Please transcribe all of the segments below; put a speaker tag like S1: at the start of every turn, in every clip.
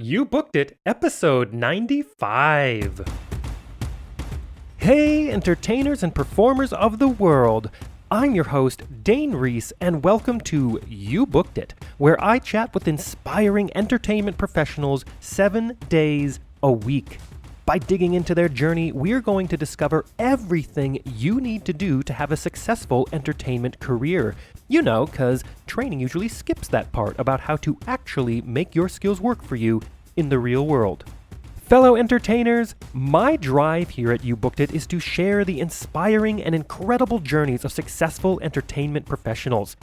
S1: You Booked It, episode 95. Hey, entertainers and performers of the world. I'm your host, Dane Reese, and welcome to You Booked It, where I chat with inspiring entertainment professionals 7 days a week. By digging into their journey, we're going to discover everything you need to do to have a successful entertainment career. You know, because training usually skips that part about how to actually make your skills work for you in the real world. Fellow entertainers, my drive here at You Booked It is to share the inspiring and incredible journeys of successful entertainment professionals.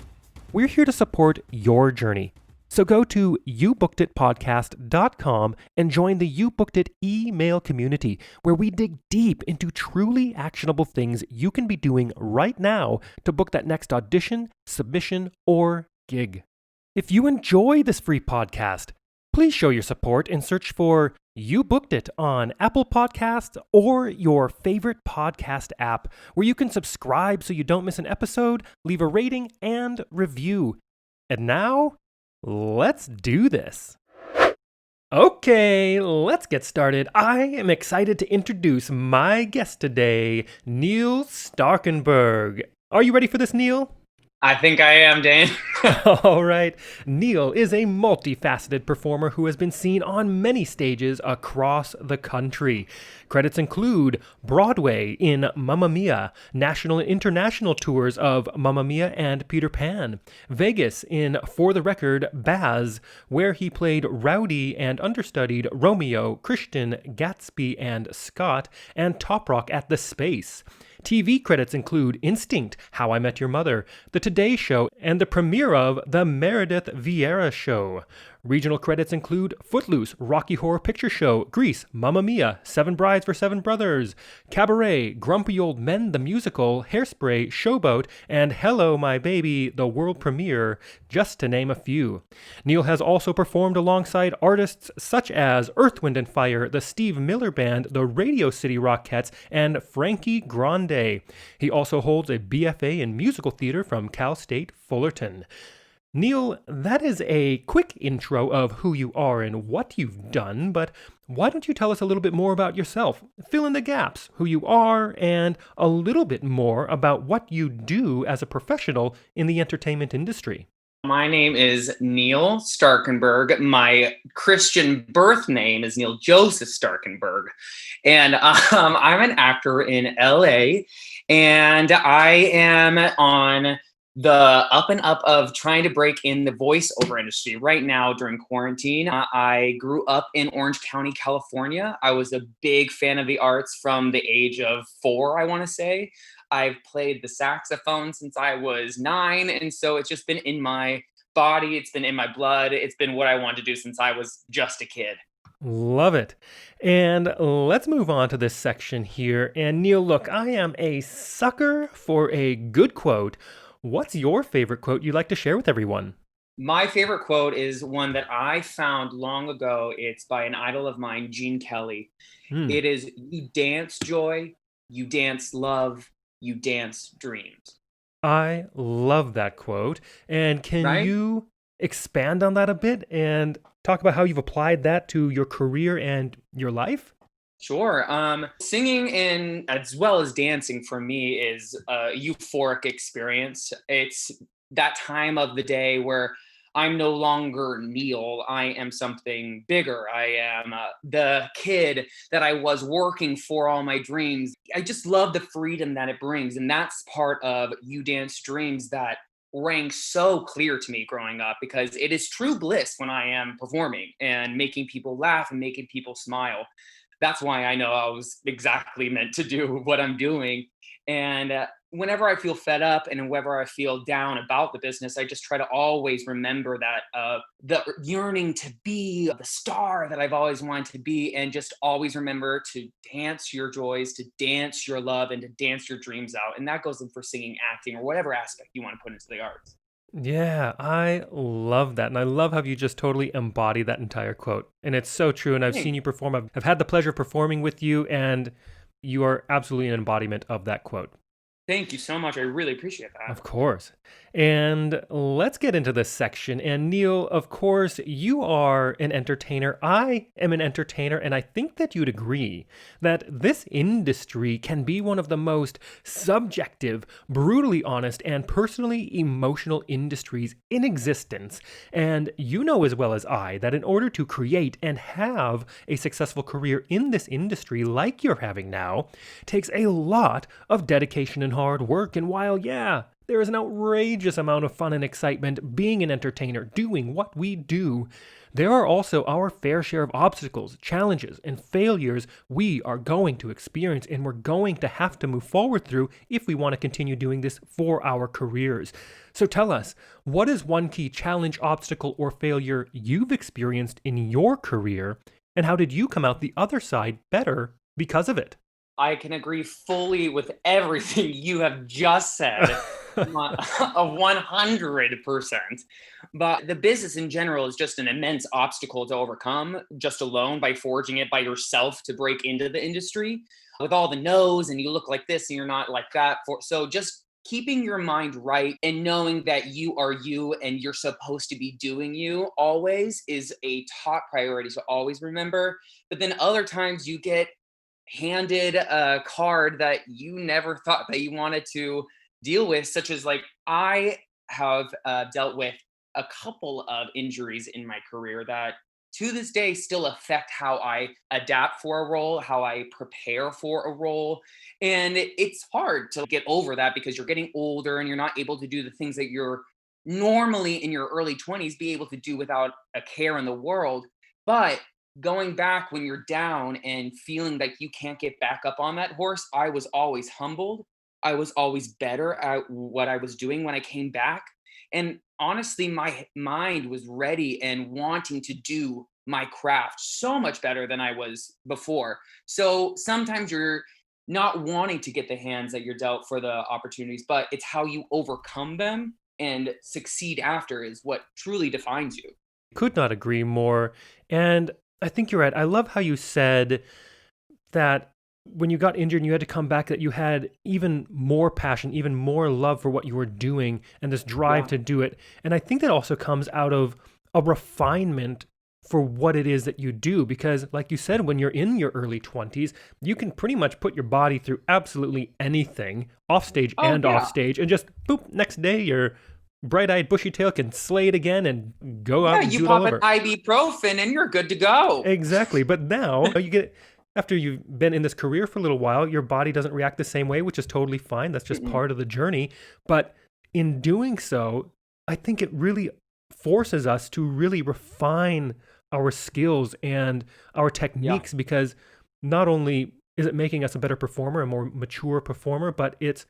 S1: We're here to support your journey. So go to youbookeditpodcast.com and join the You Booked It email community, where we dig deep into truly actionable things you can be doing right now to book that next audition, submission, or gig. If you enjoy this free podcast, please show your support and search for You Booked It on Apple Podcasts or your favorite podcast app, where you can subscribe so you don't miss an episode, leave a rating, and review. And now, let's do this. Okay, let's get started. I am excited to introduce my guest today, Neil Starkenberg. Are you ready for this, Neil?
S2: I think I am, Dane.
S1: All right. Neil is a multifaceted performer who has been seen on many stages across the country. Credits include Broadway in Mamma Mia, national and international tours of Mamma Mia and Peter Pan, Vegas in For the Record, Baz, where he played rowdy and understudied Romeo, Christian, Gatsby, and Scott, and Top Rock at the Space. TV credits include Instinct, How I Met Your Mother, The Today Show, and the premiere of The Meredith Vieira Show. Regional credits include Footloose, Rocky Horror Picture Show, Grease, Mamma Mia, Seven Brides for Seven Brothers, Cabaret, Grumpy Old Men the Musical, Hairspray, Showboat, and Hello My Baby, the world premiere, just to name a few. Neil has also performed alongside artists such as Earth, Wind & Fire, the Steve Miller Band, the Radio City Rockettes, and Frankie Grande. He also holds a BFA in musical theater from Cal State Fullerton. Neil, that is a quick intro of who you are and what you've done, but why don't you tell us a little bit more about yourself? Fill in the gaps, who you are, and a little bit more about what you do as a professional in the entertainment industry.
S2: My name is Neil Starkenberg. My Christian birth name is Neil Joseph Starkenberg. And I'm an actor in LA, and I am on the up and up of trying to break in the voiceover industry right now during quarantine. I grew up in Orange County, California. I was a big fan of the arts from the age of 4, I want to say. I've played the saxophone since I was 9, and so it's just been in my body. It's been in my blood. It's been what I wanted to do since I was just a kid.
S1: Love it. And let's move on to this section here. And Neil, look, I am a sucker for a good quote. What's your favorite quote you'd like to share with everyone?
S2: My favorite quote is one that I found long ago. It's by an idol of mine, Gene Kelly. It is, "You dance joy, you dance love, you dance dreams."
S1: I love that quote. And can you expand on that a bit and talk about how you've applied that to your career and your life?
S2: Sure. Singing and as well as dancing for me is a euphoric experience. It's that time of the day where I'm no longer Neil. I am something bigger. I am the kid that I was working for all my dreams. I just love the freedom that it brings. And that's part of You Dance Dreams that rang so clear to me growing up, because it is true bliss when I am performing and making people laugh and making people smile. That's why I know I was exactly meant to do what I'm doing. And whenever I feel fed up and whenever I feel down about the business, I just try to always remember that the yearning to be the star that I've always wanted to be, and just always remember to dance your joys, to dance your love, and to dance your dreams out. And that goes in for singing, acting, or whatever aspect you want to put into the arts.
S1: Yeah, I love that. And I love how you just totally embody that entire quote. And it's so true. And I've seen you perform. I've had the pleasure of performing with you, and you are absolutely an embodiment of that quote.
S2: Thank you so much. I really appreciate that.
S1: Of course. And let's get into this section. And Neil, of course, you are an entertainer. I am an entertainer. And I think that you'd agree that this industry can be one of the most subjective, brutally honest, and personally emotional industries in existence. And you know as well as I that in order to create and have a successful career in this industry like you're having now takes a lot of dedication and hard work. And while, yeah, there is an outrageous amount of fun and excitement being an entertainer, doing what we do, there are also our fair share of obstacles, challenges, and failures we are going to experience and we're going to have to move forward through if we want to continue doing this for our careers. So tell us, what is one key challenge, obstacle, or failure you've experienced in your career, and how did you come out the other side better because of it?
S2: I can agree fully with everything you have just said, 100%. But the business in general is just an immense obstacle to overcome just alone by forging it by yourself to break into the industry with all the no's and you look like this and you're not like that. So just keeping your mind right and knowing that you are you and you're supposed to be doing you always is a top priority to always remember. But then other times you get handed a card that you never thought that you wanted to deal with, such as like I have dealt with a couple of injuries in my career that to this day still affect how I adapt for a role, how I prepare for a role. And it's hard to get over that because you're getting older and you're not able to do the things that you're normally in your early 20s be able to do without a care in the world. But going back when you're down and feeling like you can't get back up on that horse, I was always humbled. I was always better at what I was doing when I came back. And honestly, my mind was ready and wanting to do my craft so much better than I was before. So sometimes you're not wanting to get the hands that you're dealt for the opportunities, but it's how you overcome them and succeed after is what truly defines you.
S1: Could not agree more. And I think you're right. I love how you said that when you got injured and you had to come back, that you had even more passion, even more love for what you were doing and this drive
S2: Yeah.
S1: to do it. And I think that also comes out of a refinement for what it is that you do. Because, like you said, when you're in your early 20s, you can pretty much put your body through absolutely anything, off stage
S2: Oh,
S1: and off
S2: yeah.
S1: stage, and just boop, next day you're bright-eyed, bushy-tailed, can slay it again and go
S2: Yeah,
S1: out and
S2: you
S1: do it all
S2: pop an
S1: over.
S2: ibuprofen and you're good to go.
S1: Exactly. But now you get, after you've been in this career for a little while, your body doesn't react the same way, which is totally fine. That's just
S2: Mm-mm.
S1: part of the journey. But in doing so, I think it really forces us to really refine our skills and our
S2: Yeah.
S1: techniques, because not only is it making us a better performer, a more mature performer, but it's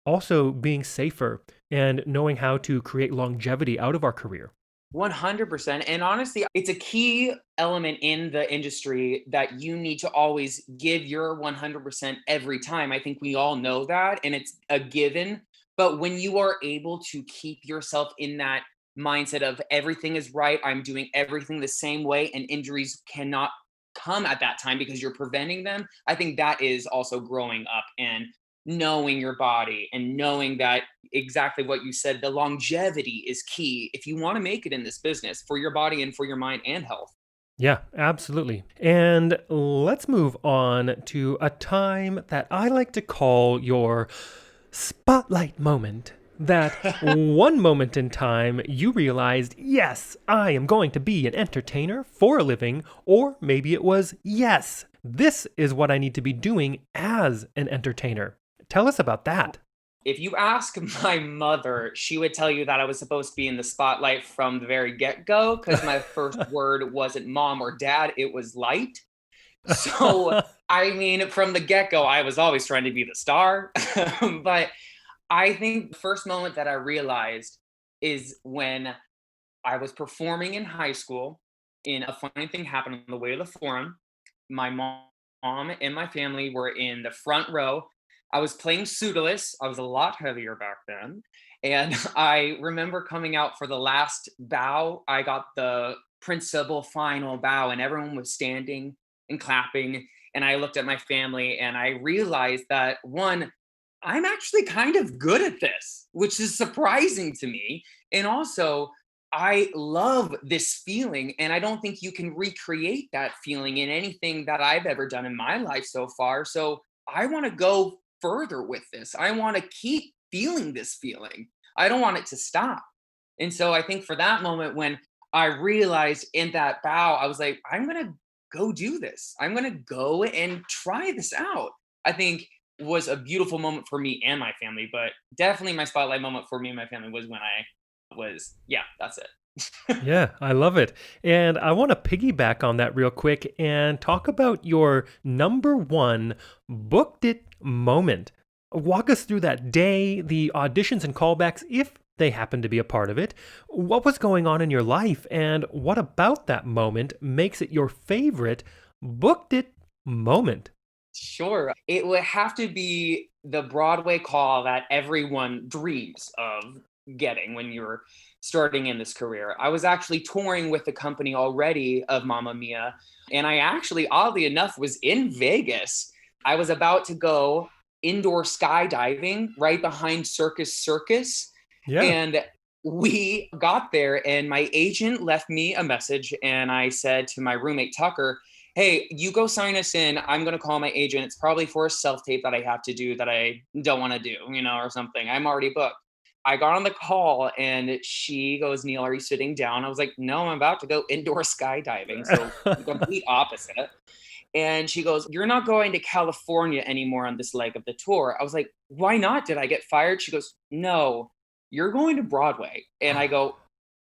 S1: also being safer and knowing how to create longevity out of our career.
S2: 100%. And honestly, it's a key element in the industry that you need to always give your 100% every time. I think we all know that and it's a given. But when you are able to keep yourself in that mindset of everything is right, I'm doing everything the same way, and injuries cannot come at that time because you're preventing them, I think that is also growing up and knowing your body and knowing that exactly what you said, the longevity is key if you want to make it in this business for your body and for your mind and health.
S1: Yeah, absolutely. And let's move on to a time that I like to call your spotlight moment. That one moment in time you realized, yes, I am going to be an entertainer for a living, or maybe it was, yes, this is what I need to be doing as an entertainer. Tell us about that.
S2: If you ask my mother, she would tell you that I was supposed to be in the spotlight from the very get go because my first word wasn't mom or dad, it was light. So, I mean, from the get go, I was always trying to be the star. But I think the first moment that I realized is when I was performing in high school. And a funny thing happened on the way to the forum. My mom and my family were in the front row. I was playing pseudolus. I was a lot heavier back then. And I remember coming out for the last bow. I got the principal final bow, and everyone was standing and clapping. And I looked at my family and I realized that one, I'm actually kind of good at this, which is surprising to me. And also, I love this feeling, and I don't think you can recreate that feeling in anything that I've ever done in my life so far. So I want to go further with this. I want to keep feeling this feeling. I don't want it to stop. And so I think for that moment when I realized in that bow, I was like, I'm going to go do this. I'm going to go and try this out. I think was a beautiful moment for me and my family, but definitely my spotlight moment for me and my family was when I was, yeah, that's it.
S1: Yeah, I love it. And I want to piggyback on that real quick and talk about your number one booked it moment. Walk us through that day, the auditions and callbacks, if they happen to be a part of it. What was going on in your life, and what about that moment makes it your favorite booked it moment?
S2: Sure. It would have to be the Broadway call that everyone dreams of getting when you're starting in this career. I was actually touring with the company already of Mamma Mia, and I actually, oddly enough, was in Vegas. I was about to go indoor skydiving right behind Circus Circus,
S1: Yeah.
S2: and we got there, and my agent left me a message, and I said to my roommate Tucker, hey, you go sign us in. I'm going to call my agent. It's probably for a self tape that I have to do that I don't want to do, or something. I'm already booked. I got on the call and she goes, Neil, are you sitting down? I was like, no, I'm about to go indoor skydiving. So complete opposite. And she goes, you're not going to California anymore on this leg of the tour. I was like, why not? Did I get fired? She goes, no, you're going to Broadway. And I go,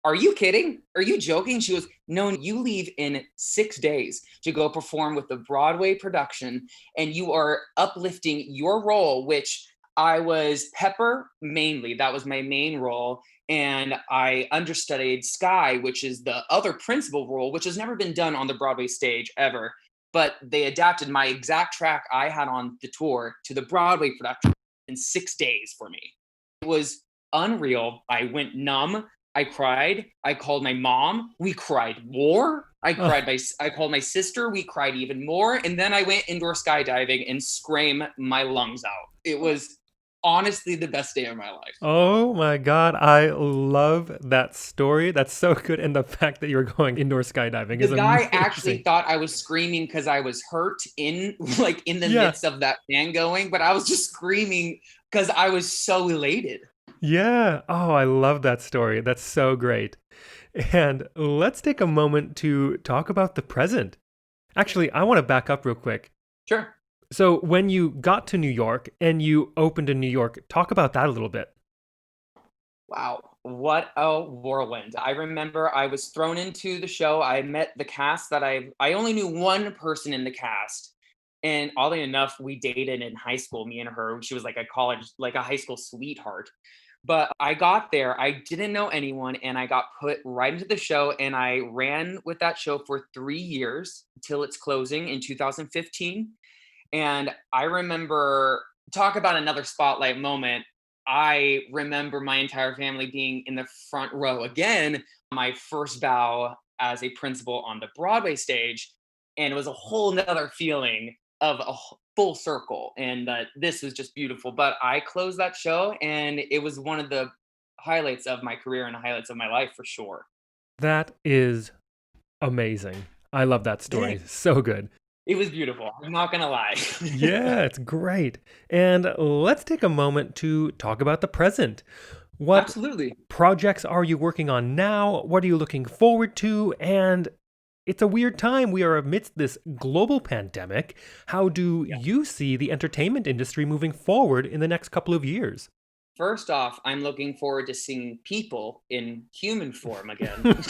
S2: are you kidding? Are you joking? She goes, no, you leave in 6 days to go perform with the Broadway production, and you are uplifting your role, which I was Pepper mainly. That was my main role. And I understudied Sky, which is the other principal role, which has never been done on the Broadway stage ever. But they adapted my exact track I had on the tour to the Broadway production in 6 days for me. It was unreal. I went numb. I cried. I called my mom. We cried more. I called my sister. We cried even more. And then I went indoor skydiving and screamed my lungs out. It was honestly the best day of my life.
S1: Oh my God, I love that story. That's so good. And the fact that you're going indoor skydiving
S2: The
S1: is
S2: guy actually
S1: amazing.
S2: thought I was screaming because I was hurt in in the
S1: Yeah,
S2: midst of that fan going, but I was just screaming because I was so elated.
S1: yeah. Oh, I love that story. That's so great. And let's take a moment to talk about the present. Actually, I want to back up real quick.
S2: Sure.
S1: So, when you got to New York and you opened in New York, talk about that a little bit.
S2: Wow, what a whirlwind. I remember I was thrown into the show. I met the cast that I only knew one person in the cast. And oddly enough, we dated in high school, me and her. She was like a college, like a high school sweetheart. But I got there, I didn't know anyone, and I got put right into the show. And I ran with that show for 3 years until its closing in 2015. And I remember, talk about another spotlight moment. I remember my entire family being in the front row again, my first bow as a principal on the Broadway stage. And it was a whole nother feeling of full circle. And this was just beautiful. But I closed that show, and it was one of the highlights of my career and highlights of my life for sure.
S1: That is amazing. I love that story.
S2: Dang.
S1: So good.
S2: It was beautiful. I'm not going to lie.
S1: Yeah, it's great. And let's take a moment to talk about the present. What
S2: Absolutely.
S1: projects are you working on now? What are you looking forward to? And it's a weird time. We are amidst this global pandemic. How do you see the entertainment industry moving forward in the next couple of years?
S2: First off, I'm looking forward to seeing people in human form again.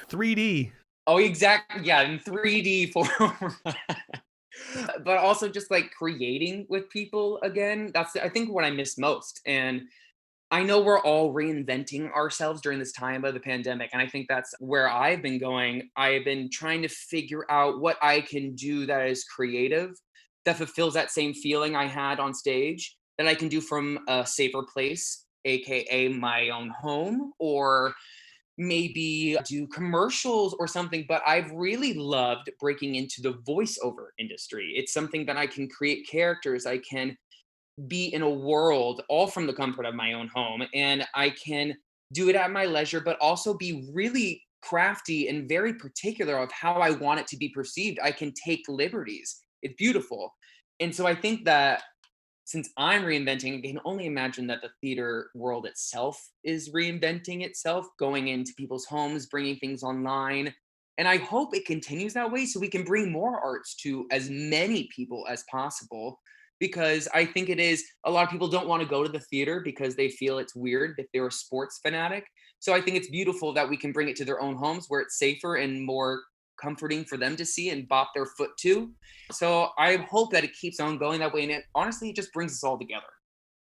S1: 3D.
S2: Oh, exactly. Yeah, in 3D form. But also just like creating with people again. That's, I think, what I miss most. And I know we're all reinventing ourselves during this time of the pandemic. And I think that's where I've been going. I've been trying to figure out what I can do that is creative, that fulfills that same feeling I had on stage, that I can do from a safer place, AKA my own home, or maybe do commercials or something. But I've really loved breaking into the voiceover industry. It's something that I can create characters. I can be in a world all from the comfort of my own home, and I can do it at my leisure, but also be really crafty and very particular of how I want it to be perceived. I can take liberties. It's beautiful. And so I think that since I'm reinventing, I can only imagine that the theater world itself is reinventing itself, going into people's homes, bringing things online. And I hope it continues that way so we can bring more arts to as many people as possible. Because I think it is a lot of people don't want to go to the theater because they feel it's weird if they're a sports fanatic. So I think it's beautiful that we can bring it to their own homes where it's safer and more comforting for them to see and bop their foot to. So I hope that it keeps on going that way. And it honestly it just brings us all together.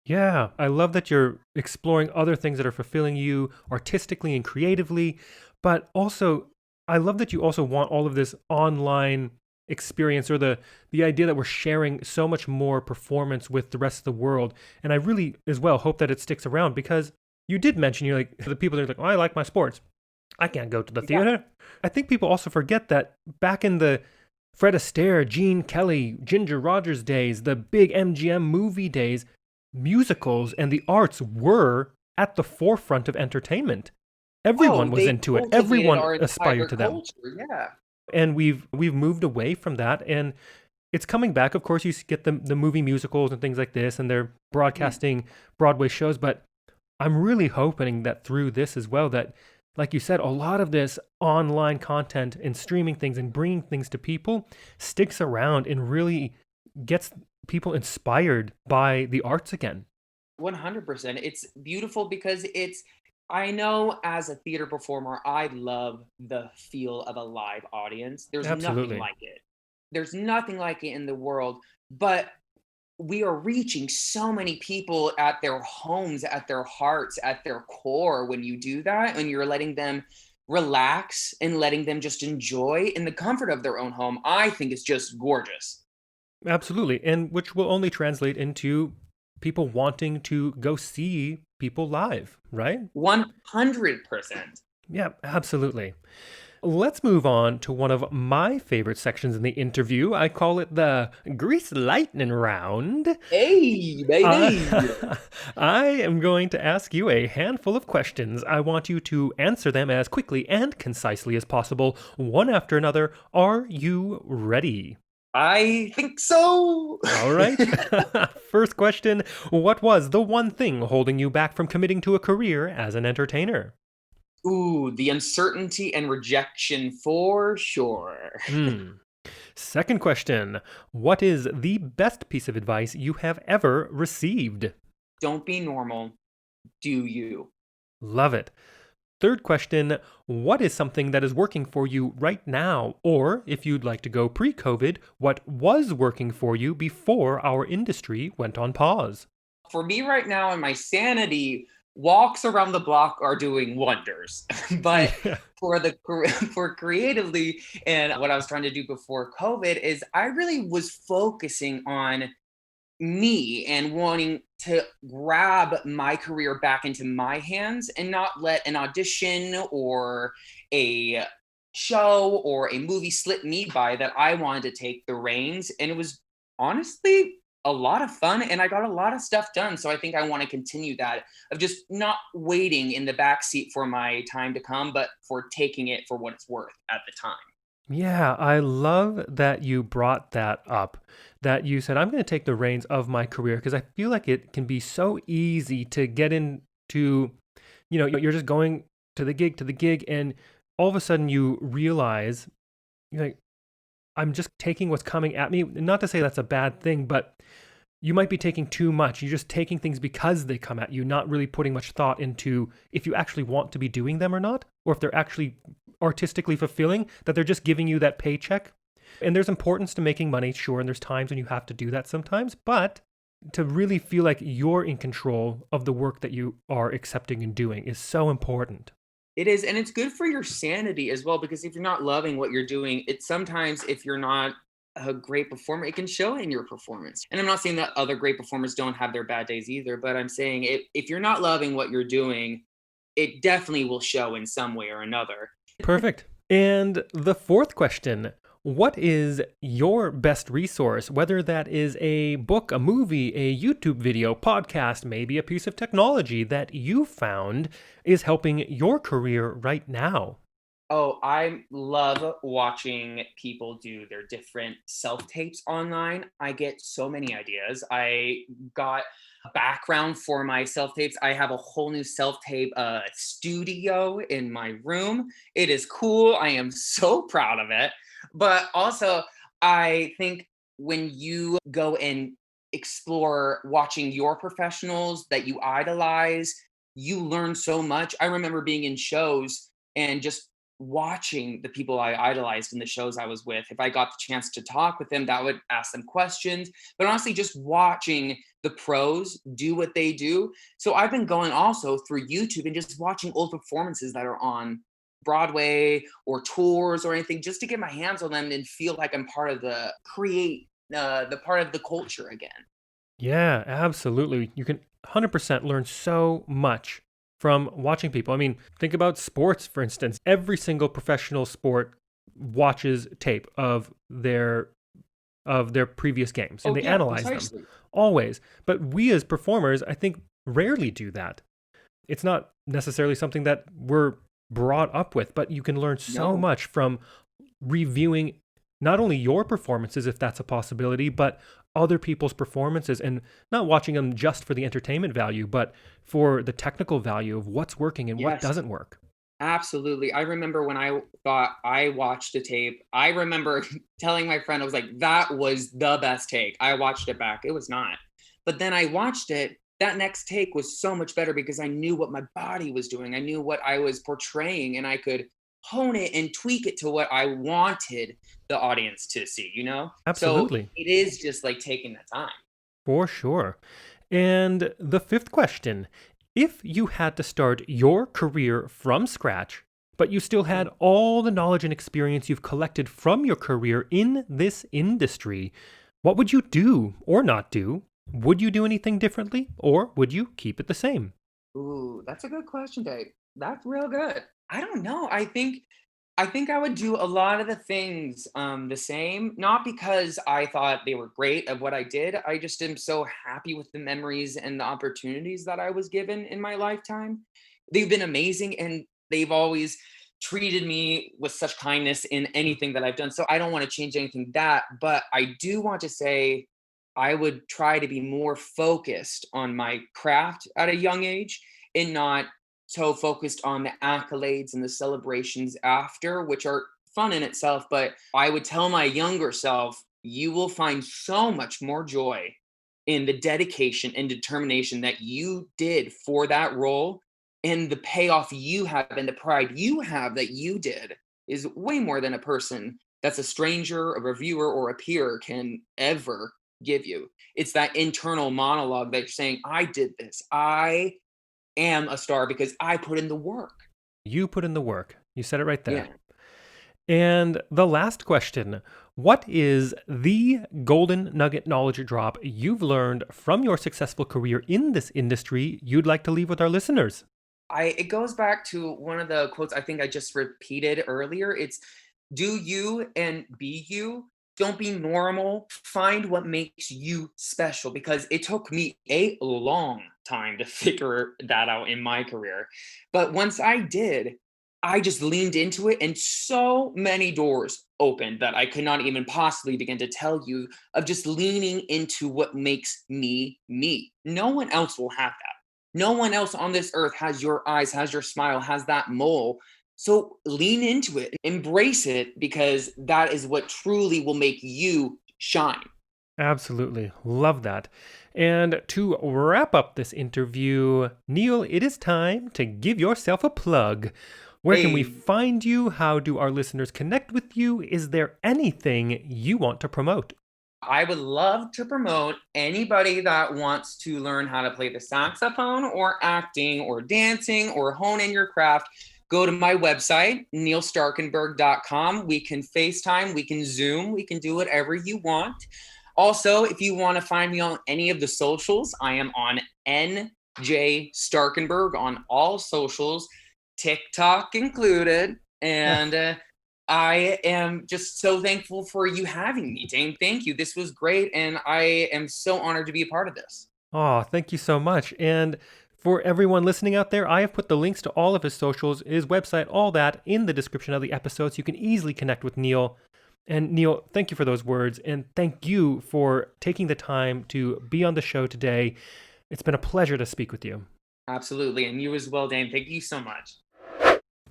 S1: Yeah, I love that you're exploring other things that are fulfilling you artistically and creatively, but also I love that you also want all of this online experience or the idea that we're sharing so much more performance with the rest of the world. And I really as well hope that it sticks around because you did mention you're like the people that are like, oh, I like my sports. I can't go to the
S2: Yeah.
S1: theater. I think people also forget that back in the Fred Astaire, Gene Kelly, Ginger Rogers days, the big MGM movie days, musicals and the arts were at the forefront of entertainment. Everyone
S2: Oh,
S1: was
S2: they
S1: into it.
S2: cultivated
S1: Everyone
S2: our
S1: aspired
S2: entire
S1: to them.
S2: culture. Yeah.
S1: And we've moved away from that and it's coming back. Of course, you get the movie musicals and things like this and they're
S2: Mhm.
S1: broadcasting Broadway shows, but I'm really hoping that through this as well that like you said, a lot of this online content and streaming things and bringing things to people sticks around and really gets people inspired by the arts again.
S2: 100%. It's beautiful because I know as a theater performer, I love the feel of a live audience. There's nothing
S1: Absolutely.
S2: like it. There's nothing like it in the world. But we are reaching so many people at their homes, at their hearts, at their core when you do that, and you're letting them relax and letting them just enjoy in the comfort of their own home. I think it's just gorgeous.
S1: Absolutely. And which will only translate into people wanting to go see people live, right?
S2: 100%.
S1: Yeah, absolutely. Let's move on to one of my favorite sections in the interview. I call it the Grease Lightning Round.
S2: Hey, baby.
S1: I am going to ask you a handful of questions. I want you to answer them as quickly and concisely as possible, one after another. Are you ready?
S2: I think so.
S1: All right. First question. What was the one thing holding you back from committing to a career as an entertainer?
S2: Ooh, the uncertainty and rejection for sure.
S1: Hmm. Second question. What is the best piece of advice you have ever received?
S2: Don't be normal. Do you?
S1: Love it. Third question. What is something that is working for you right now? Or if you'd like to go pre COVID, what was working for you before our industry went on pause?
S2: For me right now and my sanity, walks around the block are doing wonders. But
S1: Yeah.
S2: for the for creatively and what I was trying to do before COVID is I really was focusing on me and wanting to grab my career back into my hands and not let an audition or a show or a movie slip me by, that I wanted to take the reins. And it was honestly a lot of fun and I got a lot of stuff done. So I think I want to continue that of just not waiting in the back seat for my time to come, but for taking it for what it's worth at the time.
S1: Yeah, I love that you brought that up. That you said, I'm going to take the reins of my career because I feel like it can be so easy to get into, you're just going to the gig, and all of a sudden you realize, you're like, I'm just taking what's coming at me. Not to say that's a bad thing, but you might be taking too much. You're just taking things because they come at you, not really putting much thought into if you actually want to be doing them or not, or if they're actually artistically fulfilling, that they're just giving you that paycheck. And there's importance to making money, sure, and there's times when you have to do that sometimes, but to really feel like you're in control of the work that you are accepting and doing is so important.
S2: It is, and it's good for your sanity as well, because if you're not loving what you're doing, it's sometimes if you're not a great performer, it can show in your performance. And I'm not saying that other great performers don't have their bad days either, but I'm saying if you're not loving what you're doing, it definitely will show in some way or another.
S1: Perfect. And the fourth question, What is your best resource, whether that is a book, a movie, a YouTube video, podcast, maybe a piece of technology that you found is helping your career right now?
S2: Oh, I love watching people do their different self tapes online. I get so many ideas. I got a background for my self tapes. I have a whole new self tape studio in my room. It is cool. I am so proud of it. But also, I think when you go and explore watching your professionals that you idolize, you learn so much. I remember being in shows and just watching the people I idolized in the shows I was with. If I got the chance to talk with them, that would ask them questions. But honestly, just watching the pros do what they do. So I've been going also through YouTube and just watching old performances that are on Broadway or tours or anything, just to get my hands on them and feel like I'm part of the part of the culture again.
S1: Yeah, absolutely. You can 100% learn so much from watching people. I mean, think about sports, for instance. Every single professional sport watches tape of their previous games and
S2: Oh
S1: they
S2: yeah,
S1: analyze them
S2: precisely.
S1: always. But we as performers, I think, rarely do that. It's not necessarily something that we're brought up with, but you can learn so
S2: No.
S1: much from reviewing not only your performances, if that's a possibility, but other people's performances and not watching them just for the entertainment value, but for the technical value of what's working and what
S2: Yes.
S1: doesn't work.
S2: Absolutely. I remember when I thought I watched a tape, I remember telling my friend, I was like, that was the best take. I watched it back. It was not. But then I watched it. That next take was so much better because I knew what my body was doing. I knew what I was portraying and I could hone it and tweak it to what I wanted the audience to see, you know? So
S1: Absolutely.
S2: it is just like taking the time.
S1: For sure. And the fifth question, if you had to start your career from scratch, but you still had all the knowledge and experience you've collected from your career in this industry, what would you do or not do? Would you do anything differently or would you keep it the same?
S2: Ooh, that's a good question, Dave. That's real good. I don't know. I think I would do a lot of the things the same, not because I thought they were great at what I did. I just am so happy with the memories and the opportunities that I was given in my lifetime. They've been amazing and they've always treated me with such kindness in anything that I've done. So I don't want to change anything that, but I do want to say I would try to be more focused on my craft at a young age and not so focused on the accolades and the celebrations after, which are fun in itself. But I would tell my younger self, you will find so much more joy in the dedication and determination that you did for that role. And the payoff you have and the pride you have that you did is way more than a person that's a stranger, a reviewer, or a peer can ever give you. It's that internal monologue that you're saying, I did this. I am a star because I put in the work.
S1: You put in the work. You said it right there.
S2: Yeah.
S1: And the last question, what is the golden nugget knowledge drop you've learned from your successful career in this industry you'd like to leave with our listeners?
S2: It goes back to one of the quotes I think I just repeated earlier. It's do you and be you. Don't be normal. Find what makes you special because it took me a long time to figure that out in my career. But once I did, I just leaned into it and so many doors opened that I could not even possibly begin to tell you of just leaning into what makes me me. No one else will have that. No one else on this earth has your eyes, has your smile, has that mole. So lean into it, embrace it, because that is what truly will make you shine.
S1: Absolutely. Love that. And to wrap up this interview, Neil, it is time to give yourself a plug. Where can we
S2: Hey,
S1: find you? How do our listeners connect with you? Is there anything you want to promote?
S2: I would love to promote anybody that wants to learn how to play the saxophone or acting or dancing or hone in your craft. Go to my website, neilstarkenberg.com. We can FaceTime, we can Zoom, we can do whatever you want. Also, if you want to find me on any of the socials, I am on NJ Starkenberg on all socials, TikTok included. And I am just so thankful for you having me, Dane. Thank you. This was great, and I am so honored to be a part of this.
S1: Oh, thank you so much. And for everyone listening out there, I have put the links to all of his socials, his website, all that in the description of the episode so you can easily connect with Neil. And Neil, thank you for those words. And thank you for taking the time to be on the show today. It's been a pleasure to speak with you.
S2: Absolutely. And you as well, Dane. Thank you so much.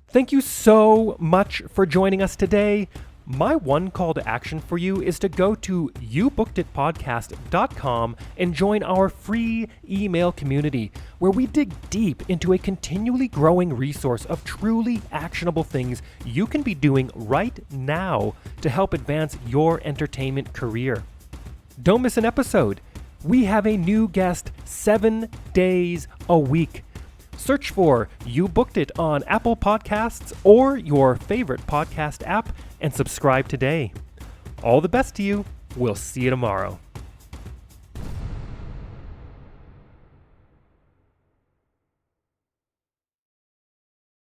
S1: Thank you so much for joining us today. My one call to action for you is to go to youbookeditpodcast.com and join our free email community where we dig deep into a continually growing resource of truly actionable things you can be doing right now to help advance your entertainment career. Don't miss an episode. We have a new guest 7 days a week. Search for You Booked It on Apple Podcasts or your favorite podcast app and subscribe today. All the best to you. We'll see you tomorrow.